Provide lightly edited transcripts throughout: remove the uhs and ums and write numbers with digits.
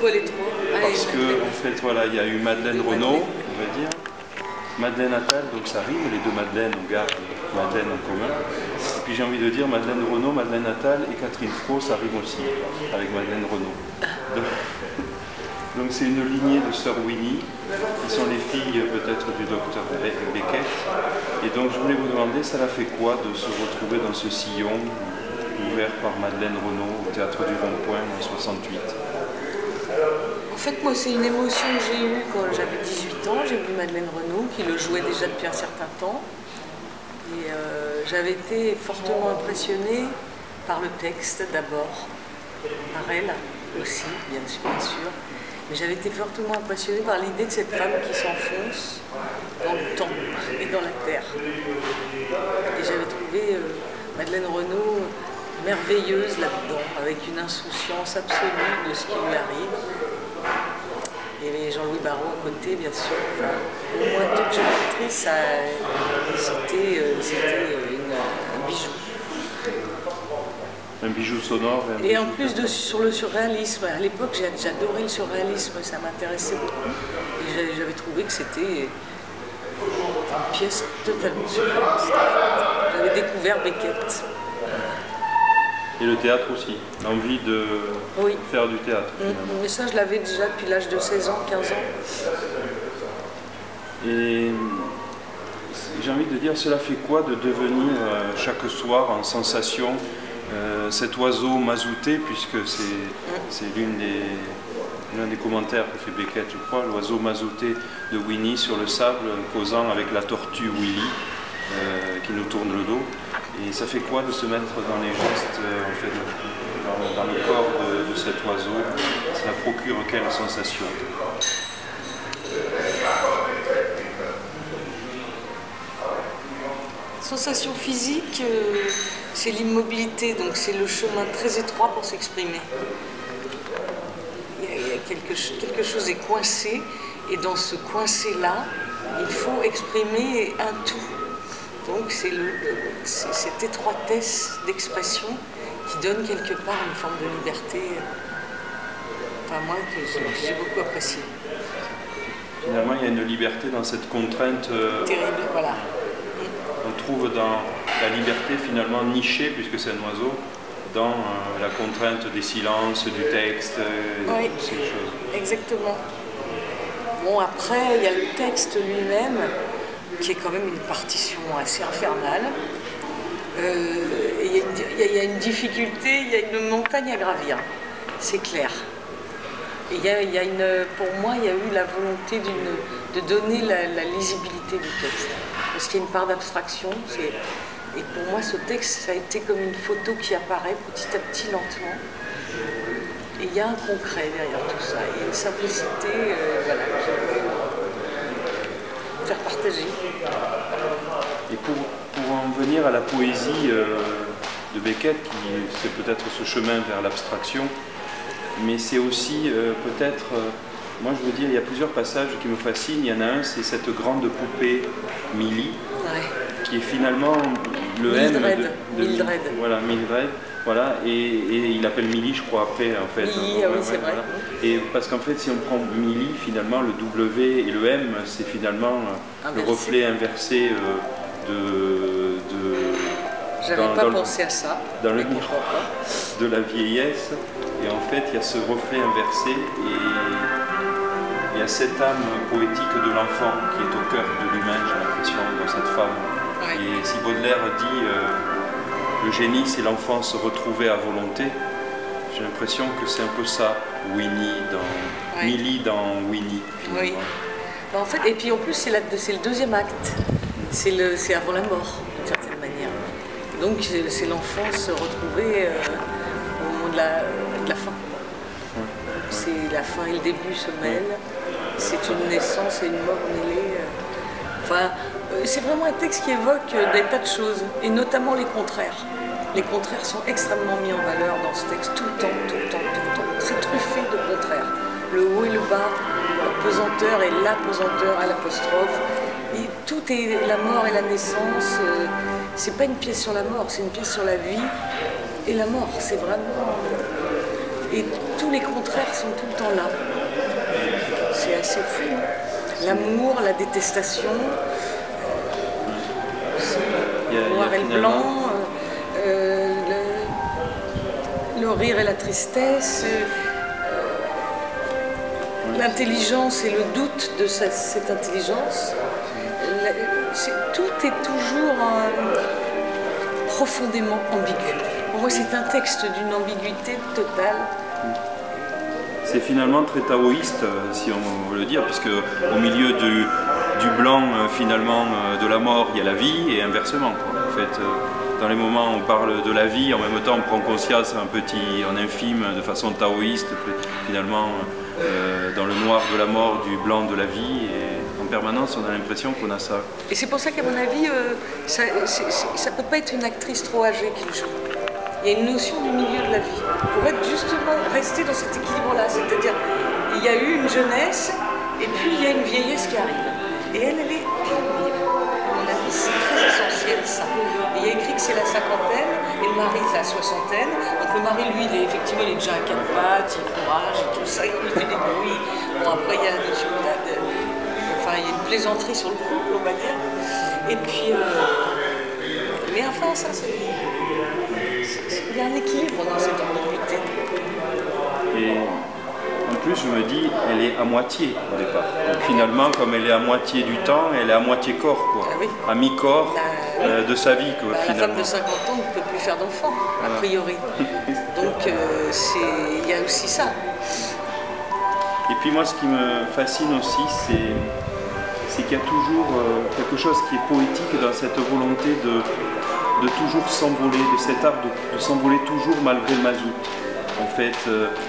Pourquoi les trois? Parce que, en fait, voilà, il y a eu Madeleine Renaud, on va dire. Madeleine Attal, donc ça rime, les deux Madeleine, on garde Madeleine en commun. Et puis j'ai envie de dire Madeleine Renaud, Madeleine Attal et Catherine Fro, ça rime aussi, avec Madeleine Renaud. Donc c'est une lignée de sœurs Winnie, qui sont les filles peut-être du docteur Beckett. Et donc je voulais vous demander, ça l'a fait quoi de se retrouver dans ce sillon ouvert par Madeleine Renaud au Théâtre du Rond-Point en 68? En fait, moi, c'est une émotion que j'ai eue quand j'avais 18 ans. J'ai vu Madeleine Renaud, qui le jouait déjà depuis un certain temps. Et j'avais été fortement impressionnée par le texte d'abord, par elle aussi, bien sûr. Mais j'avais été fortement impressionnée par l'idée de cette femme qui s'enfonce dans le temps et dans la terre. Et j'avais trouvé Madeleine Renaud merveilleuse là-dedans, avec une insouciance absolue de ce qui lui arrive. Et Jean-Louis Barrault à côté, bien sûr. Enfin, au moins, toute jeune actrice, c'était un bijou. Un bijou sonore. Et en plus sur le surréalisme, à l'époque j'adorais le surréalisme, ça m'intéressait beaucoup. Et j'avais trouvé que c'était une pièce totalement surréaliste. J'avais découvert Beckett. Et le théâtre aussi, l'envie de faire du théâtre. Mais ça je l'avais déjà depuis l'âge de 16 ans, 15 ans. Et j'ai envie de dire, cela fait quoi de devenir chaque soir en sensation cet oiseau mazouté, puisque c'est l'un des commentaires que fait Beckett, je crois, l'oiseau mazouté de Winnie sur le sable, causant avec la tortue Willy, qui nous tourne le dos. Et ça fait quoi de se mettre dans les gestes, en fait, dans le corps de cet oiseau? Ça procure quelle sensation? Sensation physique, c'est l'immobilité, donc c'est le chemin très étroit pour s'exprimer. Il y a quelque chose est coincé, et dans ce coincé-là, il faut exprimer un tout. Donc c'est cette étroitesse d'expression qui donne quelque part une forme de liberté, enfin moi, que j'ai beaucoup apprécié. Finalement, il y a une liberté dans cette contrainte. Terrible, voilà. On trouve dans la liberté finalement nichée, puisque c'est un oiseau, dans la contrainte des silences, du texte, oui, toutes ces choses. Exactement. Bon, après, il y a le texte lui-même, qui est quand même une partition assez infernale. Il y a une difficulté, il y a une montagne à gravir, c'est clair. Et pour moi, il y a eu la volonté de donner la lisibilité du texte. Parce qu'il y a une part d'abstraction. Et pour moi, ce texte, ça a été comme une photo qui apparaît petit à petit, lentement. Et il y a un concret derrière tout ça. Il y a une simplicité, voilà, que j'aimerais faire partager. Et pour en venir à la poésie de Beckett, qui c'est peut-être ce chemin vers l'abstraction, mais c'est aussi peut-être, moi je veux dire, il y a plusieurs passages qui me fascinent. Il y en a un, c'est cette grande poupée Millie, qui est finalement le Mildred. M de Mildred. Voilà, Mildred. Voilà, et il appelle Millie, je crois, après, en fait. Millie, oui, c'est vrai. Voilà. Et parce qu'en fait, si on prend Millie, finalement, le W et le M, c'est finalement le reflet inversé J'avais pas pensé à ça. Dans le miroir de la vieillesse. Et en fait, il y a ce reflet inversé et il y a cette âme poétique de l'enfant qui est au cœur de l'humain, j'ai l'impression, dans cette femme. Ouais. Et si Baudelaire dit le génie, c'est l'enfance retrouvée à volonté, j'ai l'impression que c'est un peu ça, Millie dans Winnie. Oui. En fait, et puis en plus, c'est le deuxième acte. C'est avant la mort, d'une certaine manière. Donc c'est l'enfance retrouvée au moment de la fin. C'est la fin et le début se mêlent. C'est une naissance et une mort mêlée. Enfin, c'est vraiment un texte qui évoque des tas de choses, et notamment les contraires. Les contraires sont extrêmement mis en valeur dans ce texte, tout le temps, tout le temps, tout le temps. C'est truffé de contraires. Le haut et le bas, la pesanteur et l'apesanteur à l'apostrophe. Et tout est la mort et la naissance. C'est pas une pièce sur la mort, c'est une pièce sur la vie et la mort. C'est vraiment... Et tous les contraires sont tout le temps là. C'est assez fou. L'amour, la détestation, le noir et le blanc, le rire et la tristesse, l'intelligence et le doute de cette intelligence. Tout est toujours profondément ambigu. Pour moi, c'est un texte d'une ambiguïté totale. C'est finalement très taoïste, si on veut le dire, puisque au milieu du blanc, finalement, de la mort, il y a la vie, et inversement, quoi. En fait, dans les moments où on parle de la vie, en même temps, on prend conscience en infime, de façon taoïste, finalement, dans le noir de la mort, du blanc de la vie, et en permanence, on a l'impression qu'on a ça. Et c'est pour ça qu'à mon avis, ça ne peut pas être une actrice trop âgée qui le joue. Il y a une notion du milieu de la vie. Pour être justement rester dans cet équilibre-là, c'est-à-dire il y a eu une jeunesse et puis il y a une vieillesse qui arrive. Et elle est pionnière. À mon avis, c'est très essentiel ça. Et il y a écrit que c'est la cinquantaine et le mari c'est la soixantaine. Donc le mari, lui, il est effectivement il est déjà à quatre pattes, il courage et tout ça, il fait des bruits. Bon, après il y a la notion enfin il y a une plaisanterie sur le couple, on va dire. Et puis, mais enfin ça c'est... Il y a un équilibre dans cette ambiguïté. Et en plus, je me dis, elle est à moitié au départ. Donc finalement, comme elle est à moitié du temps, elle est à moitié corps, quoi. Ah oui. À mi-corps de sa vie, quoi, la femme de 50 ans ne peut plus faire d'enfants, a priori. Donc il y a aussi ça. Et puis moi, ce qui me fascine aussi, c'est qu'il y a toujours quelque chose qui est poétique dans cette volonté de toujours s'envoler, de cet art de s'envoler toujours malgré le mazout. En fait,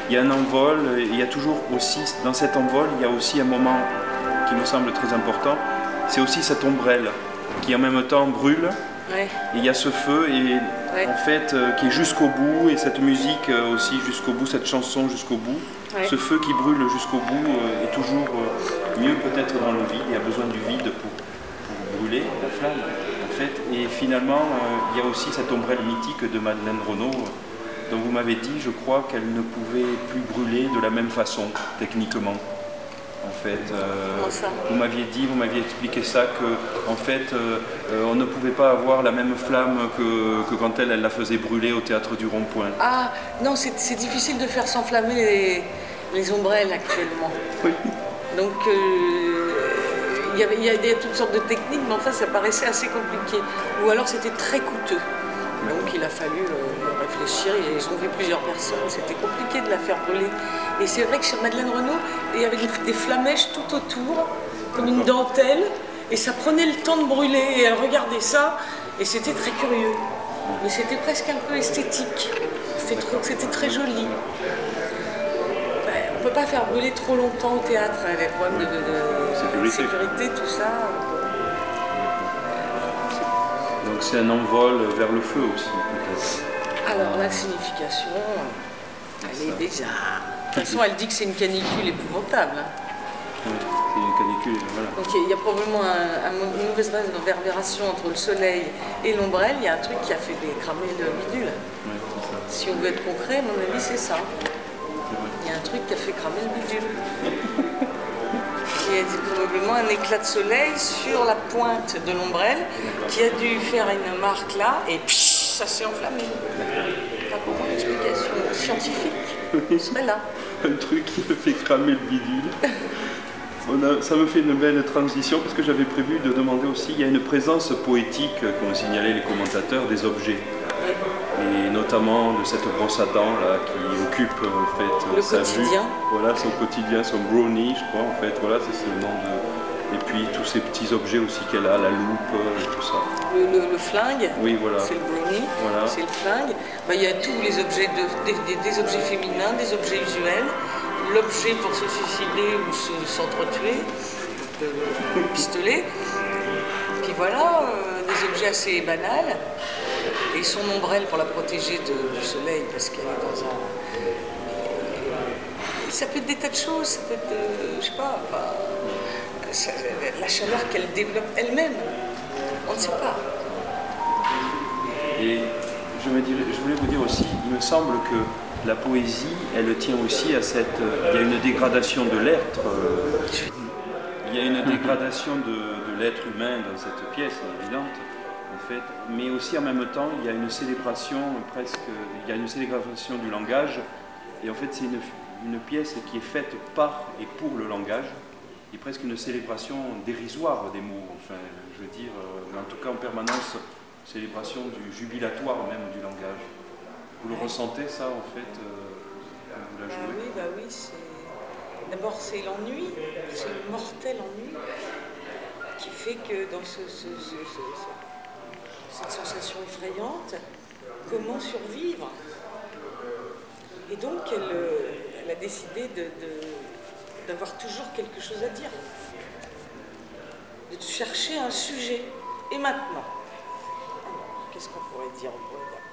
il y a un envol, et il y a toujours aussi, dans cet envol, il y a aussi un moment qui me semble très important, c'est aussi cette ombrelle qui en même temps brûle, et il y a ce feu, et en fait, qui est jusqu'au bout, et cette musique aussi jusqu'au bout, cette chanson jusqu'au bout. Ce feu qui brûle jusqu'au bout est toujours mieux peut-être dans le vide, il y a besoin du vide pour brûler la flamme. En fait, et finalement, il y a aussi cette ombrelle mythique de Madeleine Renaud, dont vous m'avez dit, je crois, qu'elle ne pouvait plus brûler de la même façon, techniquement. En fait, vous m'aviez expliqué ça, que en fait, on ne pouvait pas avoir la même flamme que quand elle la faisait brûler au théâtre du Rond-Point. Ah, non, c'est difficile de faire s'enflammer les ombrelles actuellement. Oui. Donc, il y a toutes sortes de techniques, mais enfin ça paraissait assez compliqué. Ou alors c'était très coûteux. Donc il a fallu réfléchir, ils ont vu plusieurs personnes, c'était compliqué de la faire brûler. Et c'est vrai que sur Madeleine Renaud, il y avait des flamèches tout autour, comme une dentelle, et ça prenait le temps de brûler, et elle regardait ça, et c'était très curieux. Mais c'était presque un peu esthétique, c'était très joli. On ne peut pas faire brûler trop longtemps au théâtre, avec les problèmes de sécurité, tout ça. Donc c'est un envol vers le feu aussi, peut-être. Alors la signification, elle est bizarre. De toute façon, elle dit que c'est une canicule épouvantable. Oui, c'est une canicule, voilà. Donc il y a probablement une mauvaise réverbération entre le soleil et l'ombrelle. Il y a un truc qui a fait cramer le bidule. Oui, c'est ça. Si on veut être concret, à mon avis, c'est ça. Il y a un truc qui a fait cramer le bidule. Il y a probablement un éclat de soleil sur la pointe de l'ombrelle qui a dû faire une marque là et psh, ça s'est enflammé. Pas pour une explication scientifique serait là. Un truc qui me fait cramer le bidule. Ça me fait une belle transition parce que j'avais prévu de demander aussi, il y a une présence poétique, comme signalaient les commentateurs, des objets. Et notamment de cette brosse à dents là, qui occupe en fait, sa vue. Voilà, son quotidien, son brownie, je crois, en fait. Voilà, c'est le nom de... Et puis tous ces petits objets aussi qu'elle a, la loupe, tout ça. Le flingue, oui, voilà. C'est le brownie, voilà. C'est le flingue. Il y a tous les objets, des objets féminins, des objets usuels. L'objet pour se suicider ou s'entretuer, le pistolet. Puis voilà, des objets assez banals. Et son ombrelle pour la protéger du soleil, parce qu'elle est dans un... Ça peut être des tas de choses, ça peut être, je sais pas, la chaleur qu'elle développe elle-même, on ne sait pas. Et je voulais vous dire aussi, il me semble que la poésie, elle tient aussi à cette... il y a une dégradation de l'être. Il y a une dégradation de l'être humain dans cette pièce, c'est évidente, en fait. Mais aussi en même temps, il y a une célébration presque... Il y a une célébration du langage. Et en fait, c'est une pièce qui est faite par et pour le langage. Et presque une célébration dérisoire des mots. Enfin, je veux dire, en tout cas en permanence, célébration du jubilatoire même du langage. Vous le ressentez ça en fait quand vous la jouez? Oui, d'abord c'est l'ennui, c'est le mortel ennui qui fait que dans cette sensation effrayante, comment survivre? Et donc elle a décidé d'avoir toujours quelque chose à dire, de chercher un sujet. Et maintenant, qu'est-ce qu'on pourrait dire?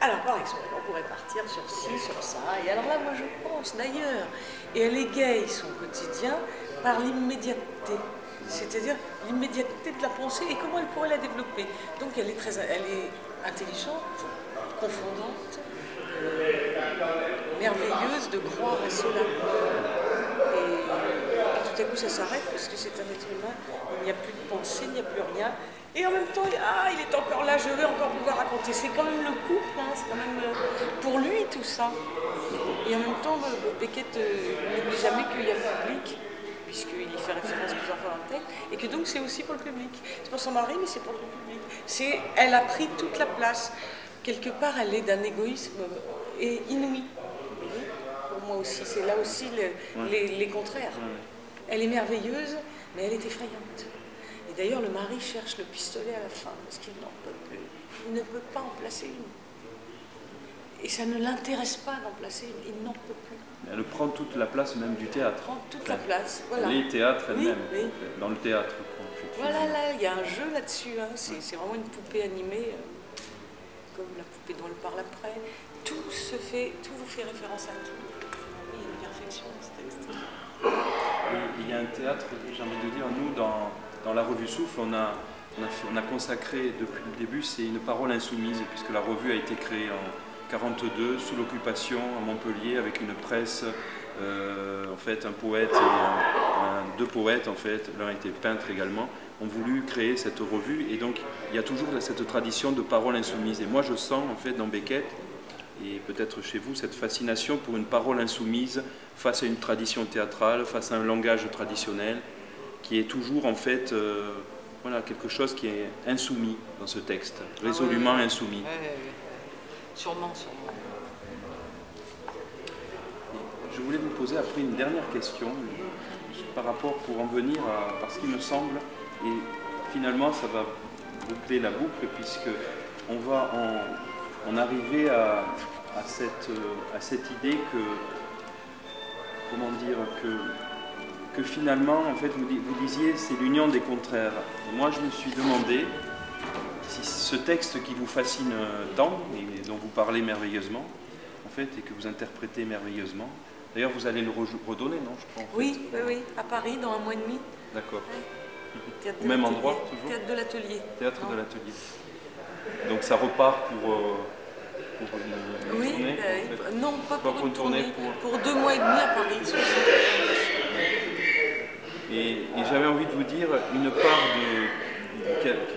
Alors, par exemple, on pourrait partir sur ci, sur ça. Et alors là, moi, je pense, d'ailleurs, et elle égaye son quotidien par l'immédiateté. C'est-à-dire l'immédiateté de la pensée et comment elle pourrait la développer. Donc, elle est intelligente, confondante, merveilleuse de croire à cela. Et tout à coup, ça s'arrête parce que c'est un être humain. Il n'y a plus de pensée, il n'y a plus rien. Et en même temps, il est encore là, je veux encore pouvoir raconter. C'est quand même le couple, hein, c'est quand même pour lui tout ça. Et en même temps, Beckett n'oublie jamais qu'il y a le public, puisqu'il y fait référence plusieurs fois dans le texte, et que donc c'est aussi pour le public. C'est pour son mari, mais c'est pour le public. Elle a pris toute la place. Quelque part, elle est d'un égoïsme inouï. Pour moi aussi, c'est là aussi les contraires. Elle est merveilleuse, mais elle est effrayante. Et d'ailleurs, le mari cherche le pistolet à la fin, parce qu'il n'en peut plus. Il ne peut pas en placer une. Et ça ne l'intéresse pas d'en placer une, il n'en peut plus. Elle prend toute la place même du théâtre. Elle prend toute la place, voilà. Elle est théâtre elle-même, oui. Dans le théâtre. Voilà, là, il y a un jeu là-dessus, hein. C'est vraiment une poupée animée, comme la poupée dont elle parle après. Tout vous fait référence à tout. Il y a une perfection dans ce texte. Il y a un théâtre, j'ai envie de dire, nous, dans la revue Souffle, on a consacré depuis le début, c'est une parole insoumise, puisque la revue a été créée en 1942, sous l'occupation à Montpellier, avec une presse, en fait, un poète et deux poètes, en fait, l'un était peintre également, ont voulu créer cette revue, et donc il y a toujours cette tradition de parole insoumise. Et moi, je sens, en fait, dans Beckett, et peut-être chez vous, cette fascination pour une parole insoumise face à une tradition théâtrale, face à un langage traditionnel, qui est toujours en fait voilà, quelque chose qui est insoumis dans ce texte, résolument insoumis. Sûrement. Je voulais vous poser après une dernière question, par rapport pour en venir à ce qui me semble, et finalement ça va boucler la boucle, puisque on va en arriver à cette idée que, comment dire, que finalement, en fait, vous disiez, c'est l'union des contraires. Et moi, je me suis demandé si ce texte qui vous fascine tant, et dont vous parlez merveilleusement, en fait, et que vous interprétez merveilleusement, d'ailleurs, vous allez le redonner, non, je crois, en fait. Oui, à Paris, dans 1 mois et demi. D'accord. Ouais. Au même endroit, toujours? Théâtre de l'Atelier. Théâtre de l'Atelier. Donc ça repart pour une tournée, non, pas pour une tournée, pour 2 mois et demi à Paris. Et j'avais envie de vous dire une part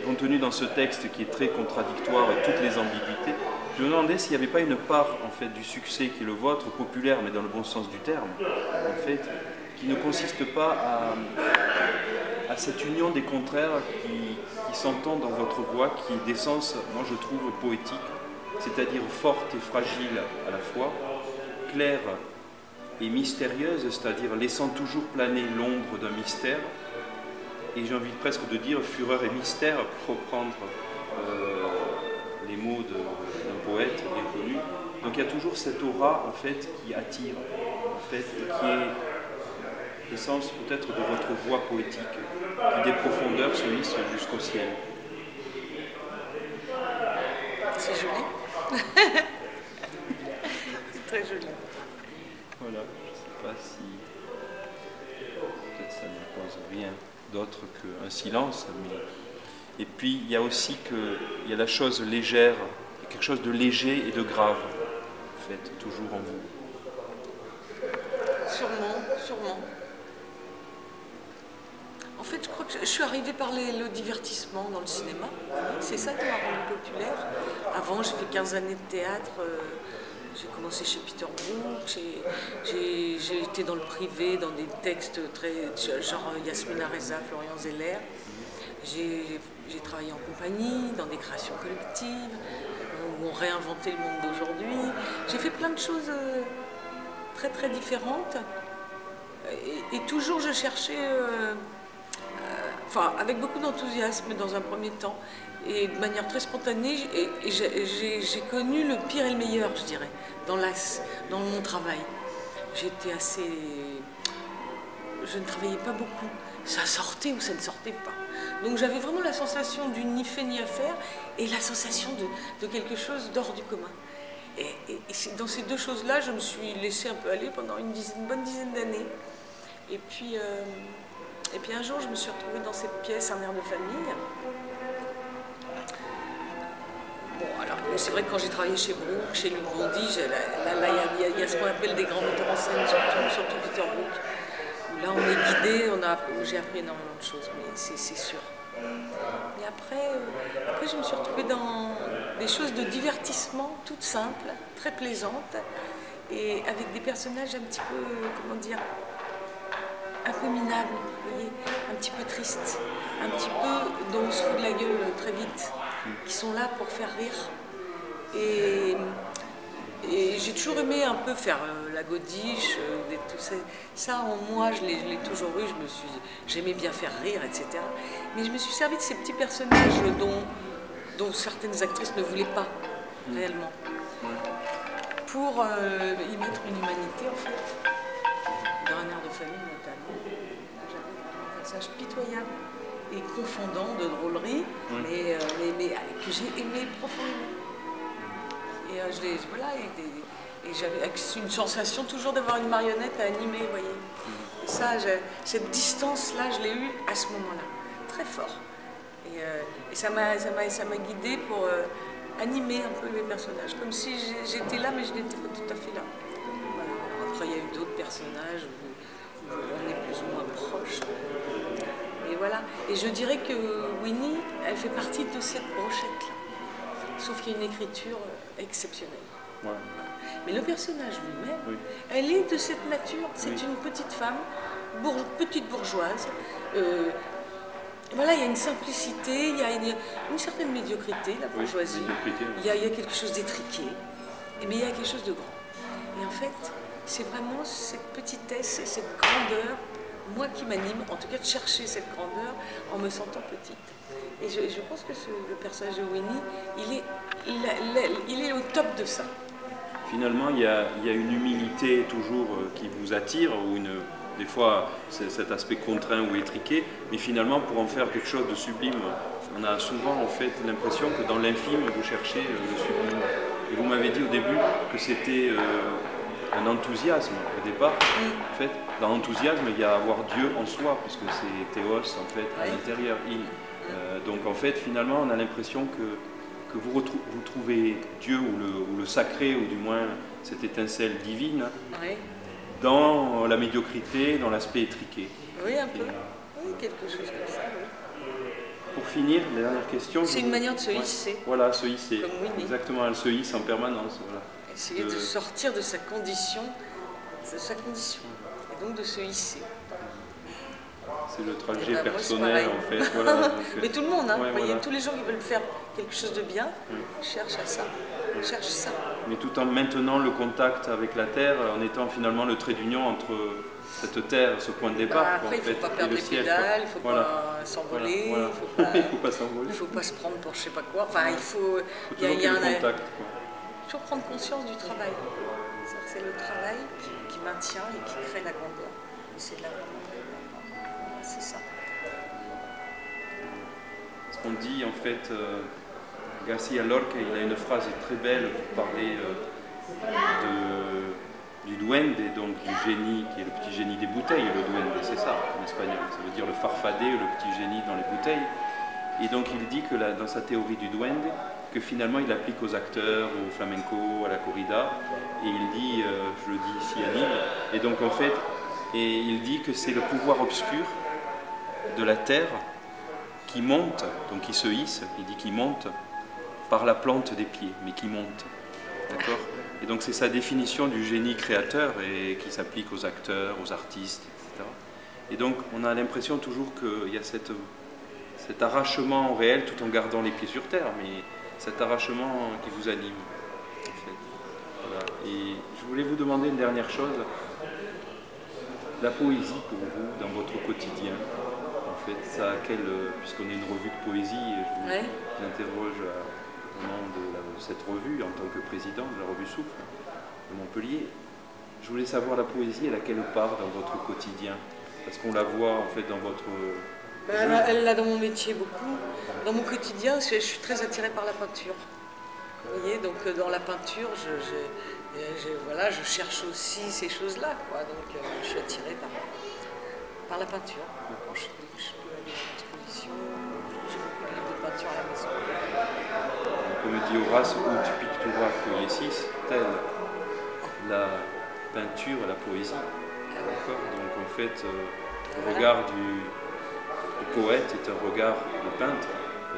contenue dans ce texte qui est très contradictoire et toutes les ambiguïtés. Je me demandais s'il n'y avait pas une part en fait du succès qui est le vôtre, populaire mais dans le bon sens du terme, en fait, qui ne consiste pas à cette union des contraires qui s'entend dans votre voix, qui est d'essence, moi je trouve, poétique, c'est-à-dire forte et fragile à la fois, claire et mystérieuse, c'est-à-dire laissant toujours planer l'ombre d'un mystère, et j'ai envie presque de dire fureur et mystère, pour reprendre les mots d'un poète bien connu. Donc il y a toujours cette aura en fait qui attire, en fait, et qui est l'essence peut-être de votre voix poétique, qui des profondeurs se hisse jusqu'au ciel. C'est joli. C'est très joli. Voilà, je ne sais pas si peut-être ça ne pose rien d'autre qu'un silence, mais... Et puis il y a aussi il y a la chose légère, quelque chose de léger et de grave, en fait, toujours en vous. sûrement. En fait, je crois que je suis arrivée par le divertissement dans le cinéma. C'est ça qui m'a rendue populaire. Avant, j'ai fait 15 années de théâtre. J'ai commencé chez Peter Brook. J'ai été dans le privé, dans des textes genre Yasmina Reza, Florian Zeller. J'ai travaillé en compagnie, dans des créations collectives, où on réinventait le monde d'aujourd'hui. J'ai fait plein de choses très très différentes. Et toujours je cherchais... Enfin, avec beaucoup d'enthousiasme dans un premier temps et de manière très spontanée, et j'ai connu le pire et le meilleur, je dirais, dans mon travail. J'étais assez... Je ne travaillais pas beaucoup. Ça sortait ou ça ne sortait pas. Donc j'avais vraiment la sensation du ni fait ni à faire et la sensation de quelque chose d'hors du commun. Et dans ces deux choses-là, je me suis laissée un peu aller pendant une bonne dizaine d'années. Et puis un jour, je me suis retrouvée dans cette pièce, Un air de famille. Bon, alors, c'est vrai que quand j'ai travaillé chez Brook, chez Luc Bondy, il y a ce qu'on appelle des grands metteurs en scène, surtout Peter Brook. Où là, on est guidé, j'ai appris énormément de choses, mais c'est sûr. Mais après, je me suis retrouvée dans des choses de divertissement toutes simples, très plaisantes, et avec des personnages un petit peu, comment dire, un peu minables, vous voyez, un petit peu tristes, un petit peu dont on se fout de la gueule très vite, qui sont là pour faire rire. Et j'ai toujours aimé un peu faire la godiche, ça en moi je l'ai toujours eu, j'aimais bien faire rire, etc. Mais je me suis servi de ces petits personnages dont certaines actrices ne voulaient pas réellement, pour y mettre une humanité en fait. Dans Un air de famille notamment, j'avais un personnage pitoyable et confondant de drôlerie, mais que j'ai aimé profondément. Et j'avais une sensation toujours d'avoir une marionnette à animer, vous voyez. Et ça, cette distance-là, je l'ai eue à ce moment-là, très fort. Et ça m'a guidée pour animer un peu les personnages, comme si j'étais là, mais je n'étais pas tout à fait là. Après, il y a eu d'autres personnages où on est plus ou moins proches. Et voilà. Et je dirais que Winnie, elle fait partie de cette brochette-là. Sauf qu'il y a une écriture exceptionnelle. Ouais. Mais le personnage lui-même, elle est de cette nature. C'est une petite femme, petite bourgeoise. Voilà, il y a une simplicité, il y a une certaine médiocrité, la bourgeoisie. Il y a quelque chose d'étriqué, mais il y a quelque chose de grand. Et en fait, c'est vraiment cette petitesse et cette grandeur, moi qui m'anime, en tout cas de chercher cette grandeur en me sentant petite. Et je pense que le personnage de Winnie, il est au top de ça. Finalement, il y a une humilité toujours qui vous attire, ou des fois cet aspect contraint ou étriqué, mais finalement pour en faire quelque chose de sublime, on a souvent en fait l'impression que dans l'infime vous cherchez le sublime. Et vous m'avez dit au début que c'était un enthousiasme au départ. En fait, dans l'enthousiasme, il y a avoir Dieu en soi, puisque c'est théos en fait à l'intérieur. Donc en fait, finalement, on a l'impression que vous trouvez Dieu ou le sacré, ou du moins cette étincelle divine, dans la médiocrité, dans l'aspect étriqué. Oui, un peu. Oui, quelque chose comme ça. Oui. Pour finir, la dernière question. C'est une manière de se hisser. Voilà, se hisser. Comme Winnie. Exactement, elle se hisse en permanence. Voilà. Essayer de sortir de sa condition, et donc de se hisser. C'est le trajet personnel en fait. Voilà, donc, mais tout le monde, hein, voyez, tous les gens qui veulent faire quelque chose de bien cherchent à ça, cherchent ça. Mais tout en maintenant le contact avec la terre, en étant finalement le trait d'union entre cette terre, ce point de départ. Après, il ne faut pas perdre les pédales, il ne faut pas s'envoler, il ne faut pas se prendre pour je ne sais pas quoi. Enfin, il faut toujours prendre conscience du travail. C'est le travail qui maintient et qui crée la grandeur. C'est là. C'est ça. Ce qu'on dit en fait, Garcia Lorca, il a une phrase très belle pour parler du duende, donc du génie qui est le petit génie des bouteilles. Le duende, c'est ça en espagnol, ça veut dire le farfadet, le petit génie dans les bouteilles. Et donc il dit que dans sa théorie du duende, que finalement il applique aux acteurs, au flamenco, à la corrida, et il dit, je le dis ici à Nîmes, et donc en fait, Et il dit que c'est le pouvoir obscur de la terre qui monte, donc qui se hisse, il dit qu'il monte par la plante des pieds, mais qui monte. D'accord? Et donc c'est sa définition du génie créateur et qui s'applique aux acteurs, aux artistes, etc. Et donc on a l'impression toujours qu'il y a cet arrachement réel tout en gardant les pieds sur terre, mais cet arrachement qui vous anime. En fait. Voilà. Et je voulais vous demander une dernière chose. La poésie pour vous, dans votre quotidien, en fait, ça a puisqu'on est une revue de poésie, je vous interroge au nom de cette revue, en tant que président de la revue Souffle de Montpellier, je voulais savoir la poésie, elle a quelle part dans votre quotidien? Parce qu'on la voit en fait dans votre... Elle l'a dans mon métier beaucoup. Dans mon quotidien, je suis très attirée par la peinture. Vous voyez, donc dans la peinture, voilà, je cherche aussi ces choses-là, quoi. Donc je suis attirée par la peinture. Je peux aller à l'exposition, j'ai beaucoup de livres de peinture à la maison. Comme dit Horace, ut pictura poiesis, telle la peinture et la poésie. D'accord. Donc en fait, le regard du poète est un regard de peintre.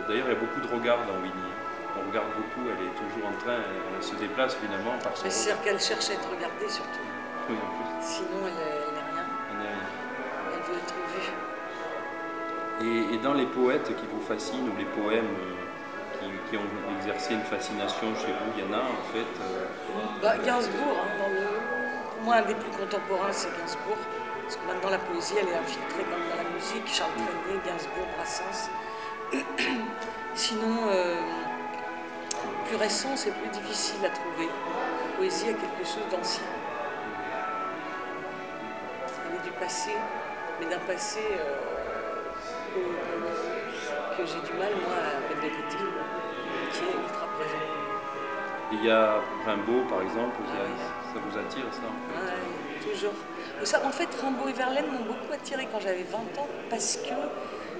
D'ailleurs, il y a beaucoup de regards dans Winnie. On regarde beaucoup, elle est toujours en train, elle se déplace finalement par son regard. C'est-à-dire qu'elle cherche à être regardée surtout. Oui, en plus. Sinon, elle n'est rien. Elle n'est rien. Elle veut être vue. Et dans les poètes qui vous fascinent, ou les poèmes qui ont exercé une fascination chez vous, il y en a en fait Gainsbourg, hein, pour moi, un des plus contemporains, c'est Gainsbourg. Parce que maintenant, la poésie, elle est infiltrée comme dans la musique. Charles Trenet, Gainsbourg, Brassens. Sinon, plus récent, c'est plus difficile à trouver. La poésie a quelque chose d'ancien. Elle est du passé, mais d'un passé que j'ai du mal, moi, à mettre de côté, qui est ultra présent. Il y a Rimbaud, par exemple, ça vous attire, ça en fait? Oui, toujours. Ça, en fait, Rimbaud et Verlaine m'ont beaucoup attiré quand j'avais 20 ans, parce que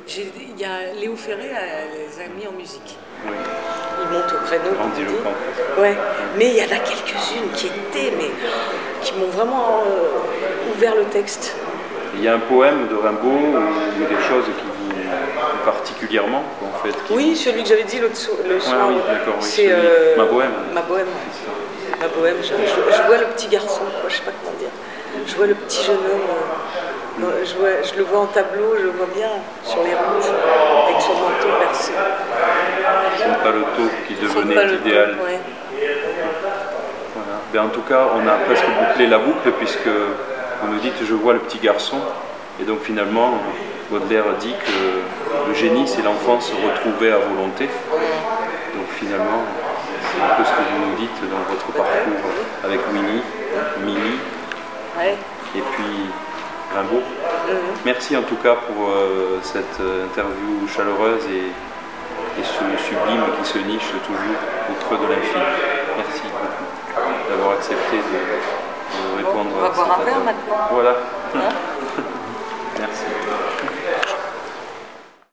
il y a Léo Ferré les a mis en musique. Oui. Il monte au créneau. Grandiloquent. Ouais. Mais il y en a quelques-unes qui m'ont vraiment ouvert le texte. Il y a un poème de Rimbaud ou des choses qui vous particulièrement en fait. Oui, celui que j'avais dit le soir. Oui, d'accord. Oui, c'est Ma Bohème. Ma Bohème. Ma Bohème. Je vois le petit garçon, quoi, je sais pas comment dire. Je vois le petit jeune homme. Je le vois en tableau, je le vois bien sur les routes avec son manteau percé. Son paletot qui devenait idéal. Ouais. Voilà. Ben, en tout cas, on a presque bouclé la boucle puisque vous nous dites je vois le petit garçon et donc finalement Baudelaire dit que le génie c'est l'enfance retrouvée à volonté. Donc finalement c'est un peu ce que vous nous dites dans votre parcours avec Winnie, Mimi et puis Rimbaud. Merci en tout cas pour cette interview chaleureuse et ce sublime qui se niche toujours au creux de l'infini. Merci beaucoup d'avoir accepté de répondre on va à cette boire un verre interview. maintenant. Voilà. Hein? Merci.